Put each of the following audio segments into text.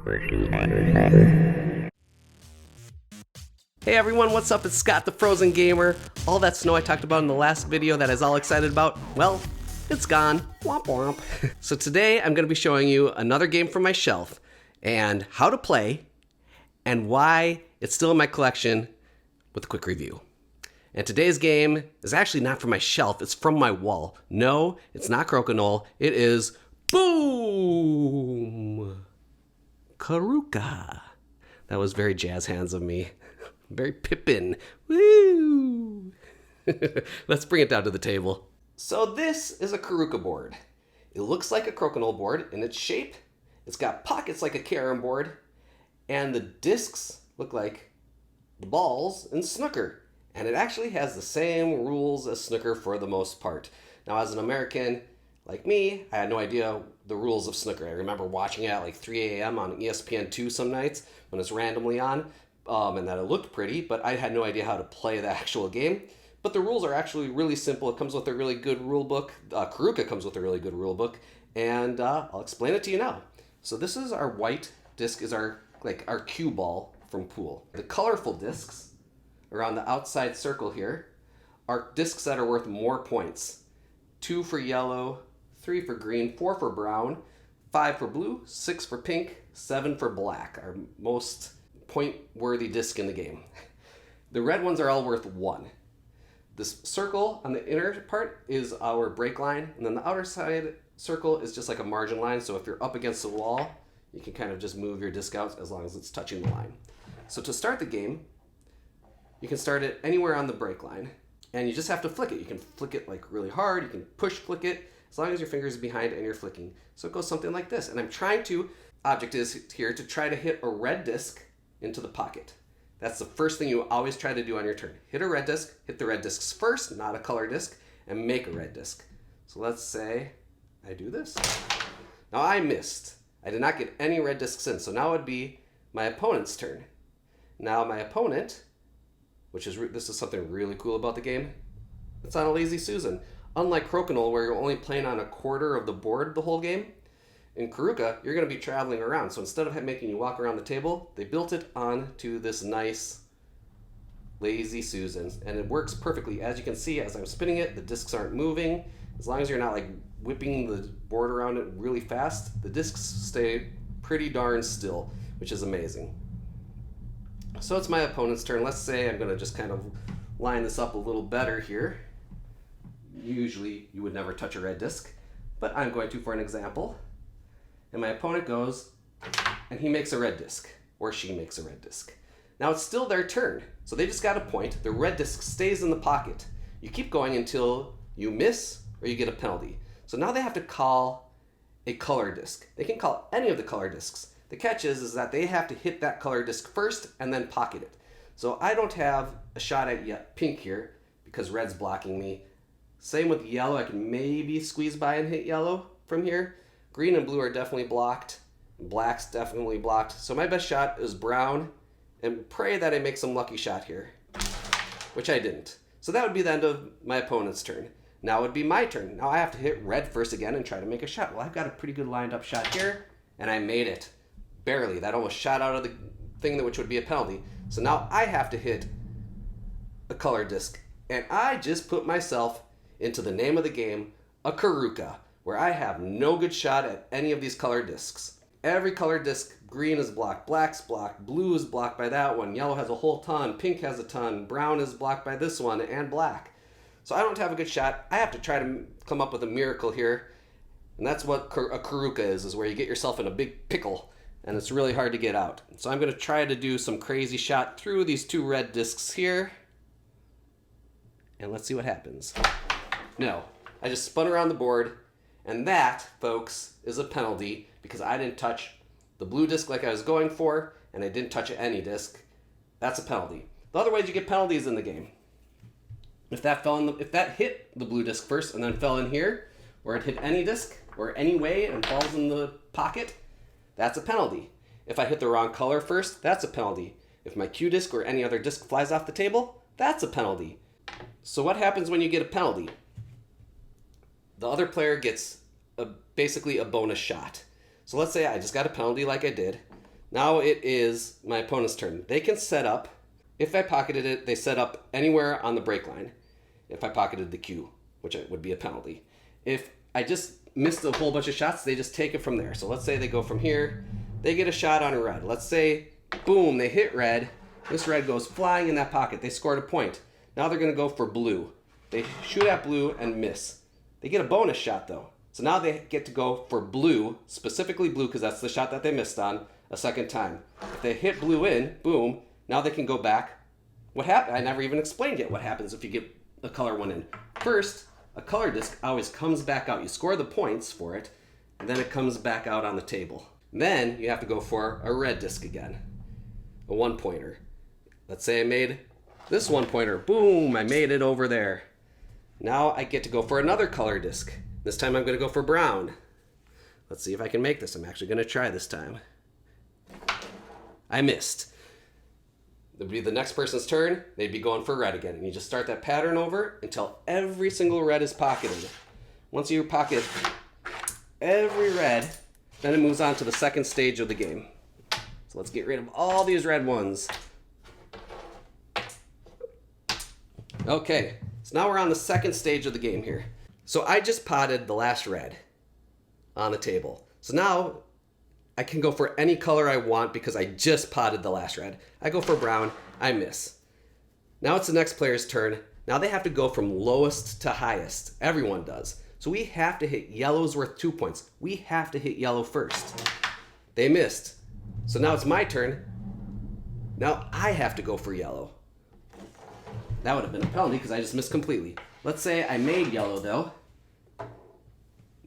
Hey everyone, what's up? It's Scott the Frozen Gamer. All that snow I talked about in the last video that I was all excited about, well, it's gone. Womp womp. So today I'm going to be showing you another game from my shelf and how to play and why it's still in my collection with a quick review. And today's game is actually not from my shelf, it's from my wall. No, it's not Crokinole, it is boom! Carrooka. That was very jazz hands of me. Very Pippin. Woo! Let's bring it down to the table. So this is a Carrooka board. It looks like a Crokinole board in its shape. It's got pockets like a Carrom board. And the discs look like the balls in Snooker. And it actually has the same rules as Snooker for the most part. Now, as an American like me, I had no idea the rules of Snooker. I remember watching it at like 3 a.m. on ESPN2 some nights when it's randomly on, and that it looked pretty, but I had no idea how to play the actual game. But the rules are actually really simple. It comes with a really good rule book. Carrooka comes with a really good rule book, and I'll explain it to you now. So this is our white disc, is our cue ball from pool. The colorful discs around the outside circle here are discs that are worth more points. 2 for yellow, 3 for green, 4 for brown, 5 for blue, 6 for pink, 7 for black, our most point-worthy disc in the game. The red ones are all worth 1. This circle on the inner part is our break line, and then the outer side circle is just like a margin line, so if you're up against the wall, you can kind of just move your disc out as long as it's touching the line. So to start the game, you can start it anywhere on the break line, and you just have to flick it. You can flick it like really hard, you can push flick it, as long as your fingers are behind and you're flicking. So it goes something like this, and I'm trying to, object is here to try to hit a red disc into the pocket. That's the first thing you always try to do on your turn. Hit a red disc, hit the red discs first, not a color disc, and make a red disc. So let's say I do this. Now I missed. I did not get any red discs in, so now it would be my opponent's turn. Now my opponent, this is something really cool about the game, it's on a Lazy Susan. Unlike Crokinole, where you're only playing on a quarter of the board the whole game, in Carrooka, you're going to be traveling around. So instead of making you walk around the table, they built it onto this nice Lazy Susan. And it works perfectly. As you can see, as I'm spinning it, the discs aren't moving. As long as you're not like whipping the board around it really fast, the discs stay pretty darn still, which is amazing. So it's my opponent's turn. Let's say I'm going to just kind of line this up a little better here. Usually you would never touch a red disc, but I'm going to for an example. And my opponent goes, and he makes a red disc, or she makes a red disc. Now it's still their turn, so they just got a point. The red disc stays in the pocket. You keep going until you miss or you get a penalty. So now they have to call a color disc. They can call any of the color discs. The catch is that they have to hit that color disc first and then pocket it. So I don't have a shot at pink here because red's blocking me. Same with yellow. I can maybe squeeze by and hit yellow from here. Green and blue are definitely blocked. Black's definitely blocked. So my best shot is brown, and pray that I make some lucky shot here, which I didn't. So that would be the end of my opponent's turn. Now it would be my turn. Now I have to hit red first again and try to make a shot. Well, I've got a pretty good lined up shot here, and I made it. Barely. That almost shot out of the thing, which would be a penalty. So now I have to hit a color disc, and I just put myself into the name of the game, a Carrooka, where I have no good shot at any of these color discs. Every color disc, green is blocked, black's blocked, blue is blocked by that one, yellow has a whole ton, pink has a ton, brown is blocked by this one, and black. So I don't have a good shot. I have to try to come up with a miracle here, and that's what a Carrooka is where you get yourself in a big pickle, and it's really hard to get out. So I'm going to try to do some crazy shot through these 2 red discs here, and let's see what happens. No, I just spun around the board, and that, folks, is a penalty because I didn't touch the blue disc like I was going for, and I didn't touch any disc. That's a penalty. The other ways you get penalties in the game. If that hit the blue disc first and then fell in here, or it hit any disc or any way and falls in the pocket, that's a penalty. If I hit the wrong color first, that's a penalty. If my cue disc or any other disc flies off the table, that's a penalty. So what happens when you get a penalty? The other player gets basically a bonus shot. So let's say I just got a penalty like I did. Now it is my opponent's turn. They can set up, if I pocketed it, they set up anywhere on the break line. If I pocketed the cue, which would be a penalty. If I just missed a whole bunch of shots, they just take it from there. So let's say they go from here, they get a shot on a red. Let's say, boom, they hit red. This red goes flying in that pocket. They scored a point. Now they're going to go for blue. They shoot at blue and miss. They get a bonus shot though. So now they get to go for blue, specifically blue because that's the shot that they missed on, a second time. If they hit blue in, boom, now they can go back. What happened? I never even explained yet what happens if you get a color one in. First, a color disc always comes back out. You score the points for it, and then it comes back out on the table. Then you have to go for a red disc again, a one-pointer. Let's say I made this one-pointer. Boom, I made it over there. Now I get to go for another color disc. This time I'm going to go for brown. Let's see if I can make this. I'm actually going to try this time. I missed. It'd be the next person's turn. They'd be going for red again. And you just start that pattern over until every single red is pocketed. Once you pocket every red, then it moves on to the second stage of the game. So let's get rid of all these red ones. Okay, so now we're on the second stage of the game here. So I just potted the last red on the table. So now I can go for any color I want because I just potted the last red. I go for brown, I miss. Now it's the next player's turn. Now they have to go from lowest to highest. Everyone does. So we have to hit yellow's worth 2 points. We have to hit yellow first. They missed. So now it's my turn. Now I have to go for yellow. That would have been a penalty because I just missed completely. Let's say I made yellow though.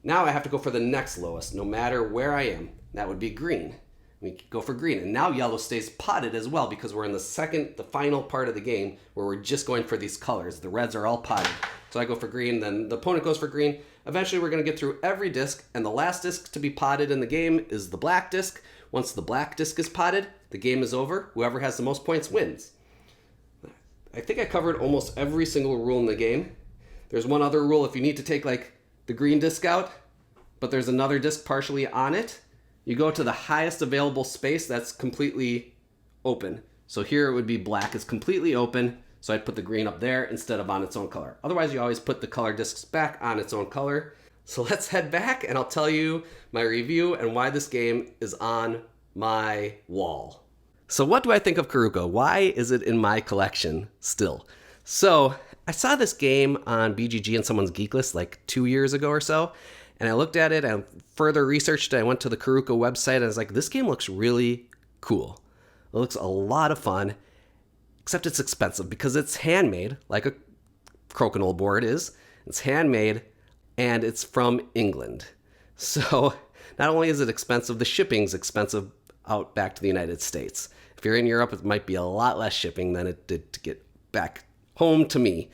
Now I have to go for the next lowest, no matter where I am. That would be green. We go for green. And now yellow stays potted as well because we're in the final part of the game where we're just going for these colors. The reds are all potted. So I go for green, then the opponent goes for green. Eventually we're going to get through every disc, and the last disc to be potted in the game is the black disc. Once the black disc is potted, the game is over. Whoever has the most points wins. I think I covered almost every single rule in the game. There's one other rule if you need to take like the green disc out, but there's another disc partially on it. You go to the highest available space that's completely open. So here it would be black is completely open, so I'd put the green up there instead of on its own color. Otherwise, you always put the color discs back on its own color. So let's head back and I'll tell you my review and why this game is on my wall. So what do I think of Carrooka? Why is it in my collection still? So I saw this game on BGG and someone's geek list like 2 years ago or so. And I looked at it and further researched it. I went to the Carrooka website and I was like, this game looks really cool. It looks a lot of fun, except it's expensive because it's handmade, like a Crokinole board is. It's handmade and it's from England. So not only is it expensive, the shipping's expensive out back to the United States. If you're in Europe, it might be a lot less shipping than it did to get back home to me.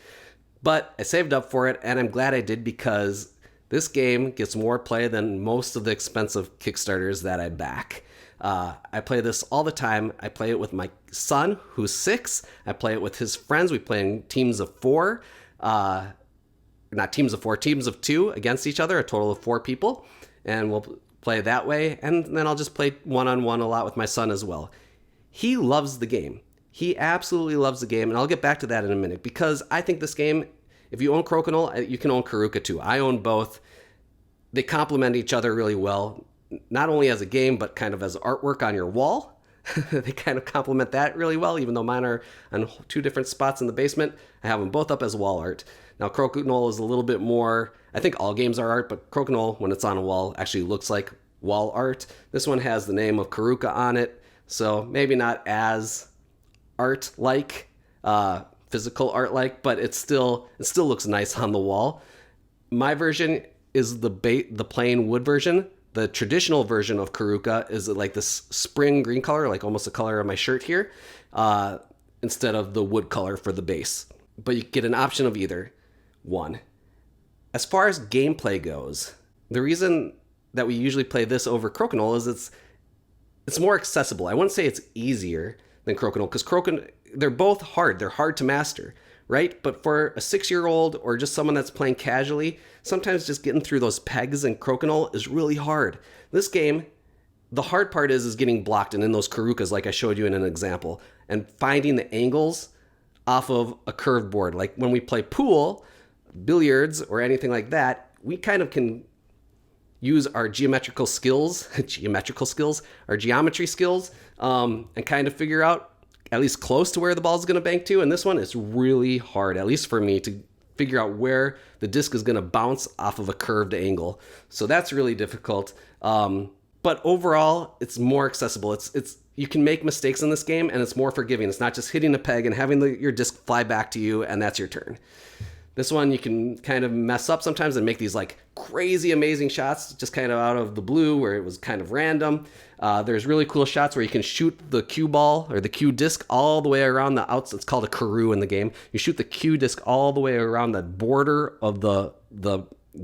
But I saved up for it and I'm glad I did because this game gets more play than most of the expensive Kickstarters that I back. I play this all the time. I play it with my son, who's 6. I play it with his friends. We play in teams of 4. Not teams of 4, teams of 2 against each other, a total of 4 people. And we'll play that way. And then I'll just play one-on-one a lot with my son as well. He loves the game. He absolutely loves the game. And I'll get back to that in a minute because I think this game, if you own Crokinole, you can own Carrooka too. I own both. They complement each other really well, not only as a game, but kind of as artwork on your wall. They kind of complement that really well, even though mine are on 2 different spots in the basement. I have them both up as wall art. Now, Crokinole is a little bit more, I think all games are art, but Crokinole, when it's on a wall, actually looks like wall art. This one has the name of Carrooka on it, so maybe not as art-like, physical art-like, but it still looks nice on the wall. My version is the plain wood version. The traditional version of Carrooka is like this spring green color, like almost the color of my shirt here, instead of the wood color for the base. But you get an option of either one. As far as gameplay goes, the reason that we usually play this over Crokinole is it's more accessible. I wouldn't say it's easier than Crokinole because they're both hard. They're hard to master, right? But for a 6-year-old or just someone that's playing casually, sometimes just getting through those pegs in Crokinole is really hard. This game The hard part is getting blocked and in those Carrookas like I showed you in an example, and finding the angles off of a curved board. Like when we play pool, billiards, or anything like that, we kind of can use our geometry skills, our geometry skills, and kind of figure out at least close to where the ball is going to bank to. And this one is really hard, at least for me, to figure out where the disc is going to bounce off of a curved angle. So that's really difficult. But overall, it's more accessible. It's you can make mistakes in this game, and it's more forgiving. It's not just hitting a peg and having your disc fly back to you, and that's your turn. This one, you can kind of mess up sometimes and make these like crazy amazing shots just kind of out of the blue where it was kind of random. There's really cool shots where you can shoot the cue ball or the cue disc all the way around the outs. It's called a Carroo in the game. You shoot the cue disc all the way around the border of the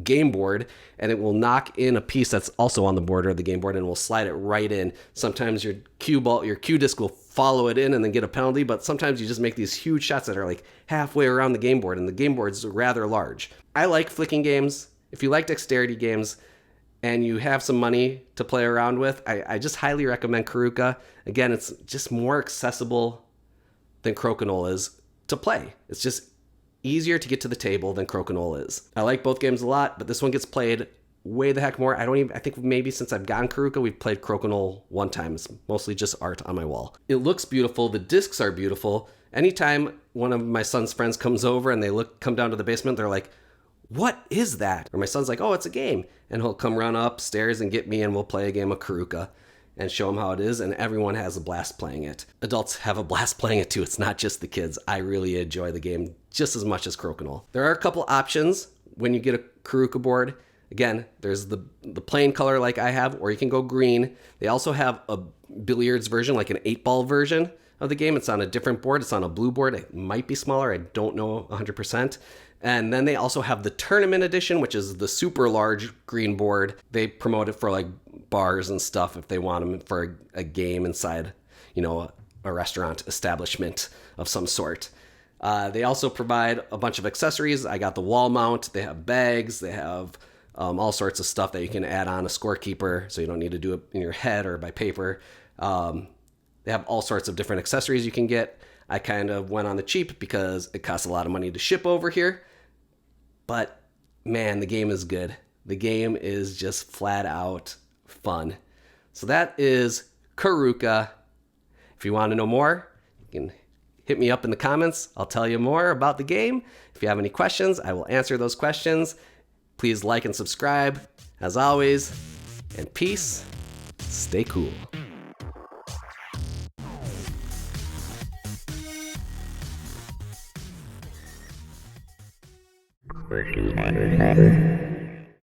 game board, and it will knock in a piece that's also on the border of the game board and will slide it right in. Sometimes your cue disc will follow it in and then get a penalty, but sometimes you just make these huge shots that are like halfway around the game board, and the game board's rather large. I like flicking games. If you like dexterity games and you have some money to play around with, I just highly recommend Carrooka. Again, it's just more accessible than Crokinole is to play. It's just easier to get to the table than Crokinole is. I like both games a lot, but this one gets played way the heck more. I think maybe since I've gotten Carrooka, we've played Crokinole one time. It's mostly just art on my wall. It looks beautiful. The discs are beautiful. Anytime one of my son's friends comes over and they come down to the basement, they're like, "What is that?" Or my son's like, "Oh, it's a game." And he'll come run upstairs and get me, and we'll play a game of Carrooka and show them how it is, and everyone has a blast playing it. Adults have a blast playing it too. It's not just the kids. I really enjoy the game just as much as Crokinole. There are a couple options when you get a Carrooka board. Again, there's the plain color like I have, or you can go green. They also have a billiards version, like an 8-ball version of the game. It's on a different board. It's on a blue board. It might be smaller. I don't know 100%. And then they also have the tournament edition, which is the super large green board. They promote it for like bars and stuff if they want them for a game inside, a restaurant establishment of some sort. They also provide a bunch of accessories. I got the wall mount. They have bags. They have all sorts of stuff that you can add on a scorekeeper, so you don't need to do it in your head or by paper. They have all sorts of different accessories you can get. I kind of went on the cheap because it costs a lot of money to ship over here. But man, the game is good. The game is just flat out fun. So that is Carrooka. If you want to know more, you can hit me up in the comments. I'll tell you more about the game. If you have any questions, I will answer those questions. Please like and subscribe. As always, and peace. Stay cool. Working harder.